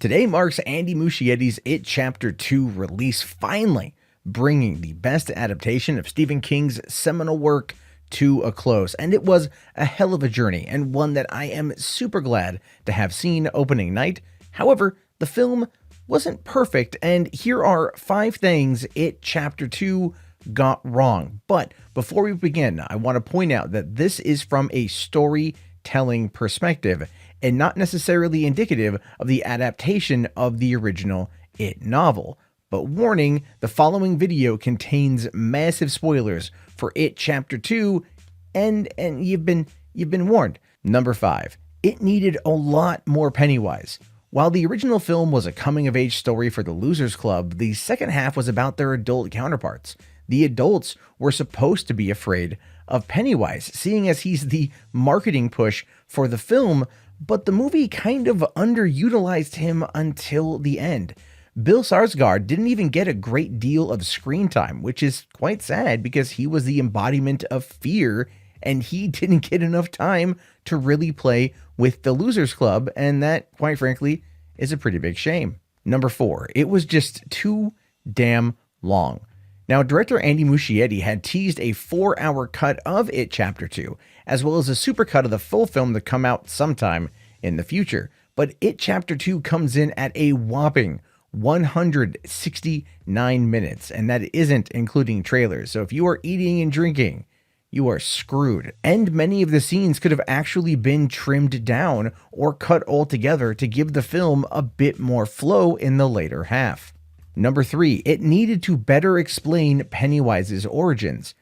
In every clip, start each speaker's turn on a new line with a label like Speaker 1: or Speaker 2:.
Speaker 1: Today marks Andy Muchietti's It Chapter 2 release, finally bringing the best adaptation of Stephen King's seminal work to a close. And it was a hell of a journey, and one that I am super glad to have seen opening night. However, the film wasn't perfect, and here are 5 things It Chapter 2 got wrong. But before we begin, I want to point out that this is from a storytelling perspective and not necessarily indicative of the adaptation of the original It novel. But warning, the following video contains massive spoilers for It Chapter 2, and you've been warned. Number 5. It needed a lot more Pennywise. While the original film was a coming-of-age story for the Losers Club, the second half was about their adult counterparts. The adults were supposed to be afraid of Pennywise, seeing as he's the marketing push for the film, but the movie kind of underutilized him until the end. Bill Skarsgård didn't even get a great deal of screen time, which is quite sad because he was the embodiment of fear, and he didn't get enough time to really play with the Losers Club, and that, quite frankly, is a pretty big shame. Number 4, it was just too damn long. Now, director Andy Muschietti had teased a 4-hour cut of It Chapter 2, as well as a supercut of the full film to come out sometime in the future. But It Chapter 2 comes in at a whopping 169 minutes, and that isn't including trailers. So if you are eating and drinking, you are screwed. And many of the scenes could have actually been trimmed down or cut altogether to give the film a bit more flow in the later half. Number 3, it needed to better explain Pennywise's origins.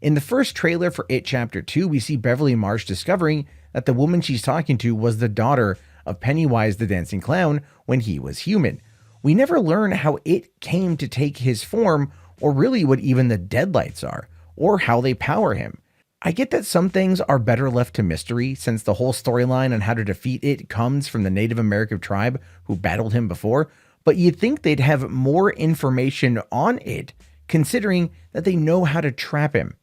Speaker 1: In the first trailer for It Chapter 2, we see Beverly Marsh discovering that the woman she's talking to was the daughter of Pennywise the Dancing Clown when he was human. We never learn how it came to take his form, or really what even the Deadlights are, or how they power him. I get that some things are better left to mystery, since the whole storyline on how to defeat it comes from the Native American tribe who battled him before, but you'd think they'd have more information on it, considering that they know how to trap him.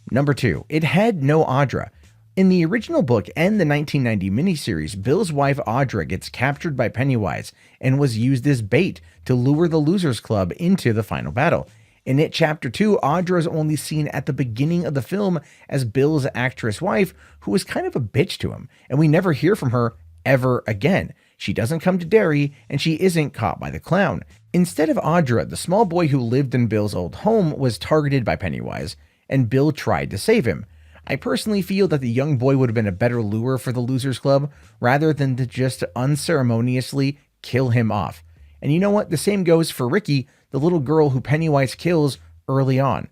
Speaker 1: Number 2, it had no Audra. In the original book and the 1990 miniseries, Bill's wife Audra gets captured by Pennywise and was used as bait to lure the Losers Club into the final battle. In It Chapter 2, Audra is only seen at the beginning of the film as Bill's actress wife, who is kind of a bitch to him, and we never hear from her ever again. She doesn't come to Derry, and she isn't caught by the clown. Instead of Audra, the small boy who lived in Bill's old home was targeted by Pennywise, and Bill tried to save him. I personally feel that the young boy would have been a better lure for the Losers Club, rather than to just unceremoniously kill him off. And you know what? The same goes for Ricky, the little girl who Pennywise kills early on.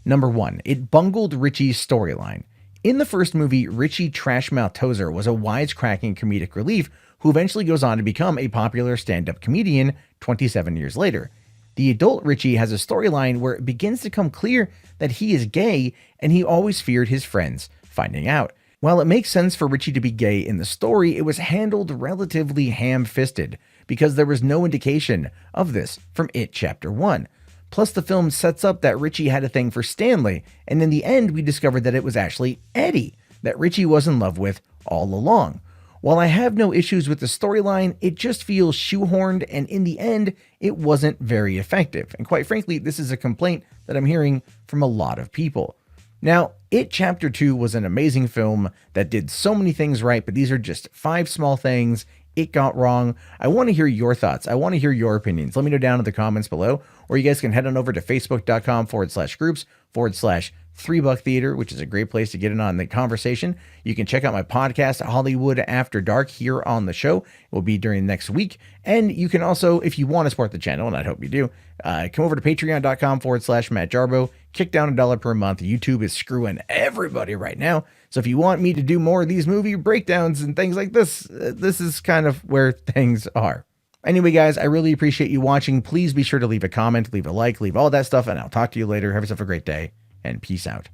Speaker 1: Number 1, it bungled Ritchie's storyline. In the first movie, Ritchie Trashmouth Tozer was a wisecracking comedic relief who eventually goes on to become a popular stand-up comedian 27 years later. The adult Ritchie has a storyline where it begins to become clear that he is gay, and he always feared his friends finding out. While it makes sense for Ritchie to be gay in the story, it was handled relatively ham-fisted, because there was no indication of this from It Chapter 1. Plus, the film sets up that Ritchie had a thing for Stanley, and in the end, we discovered that it was actually Eddie that Ritchie was in love with all along. While I have no issues with the storyline, it just feels shoehorned, and in the end, it wasn't very effective. And quite frankly, this is a complaint that I'm hearing from a lot of people. Now, It Chapter 2 was an amazing film that did so many things right, but these are just 5 small things it got wrong. I want to hear your thoughts. I want to hear your opinions. Let me know down in the comments below, or you guys can head on over to facebook.com/groups/$3 Theater, which is a great place to get in on the conversation. You can check out my podcast, Hollywood After Dark, here on the show. It will be during next week. And you can also, if you want to support the channel, and I hope you do, come over to patreon.com/Matt Jarbo. Kick down $1 per month. YouTube is screwing everybody right now. So if you want me to do more of these movie breakdowns and things like this, this is kind of where things are. Anyway, guys, I really appreciate you watching. Please be sure to leave a comment, leave a like, leave all that stuff, and I'll talk to you later. Have yourself a great day, and peace out.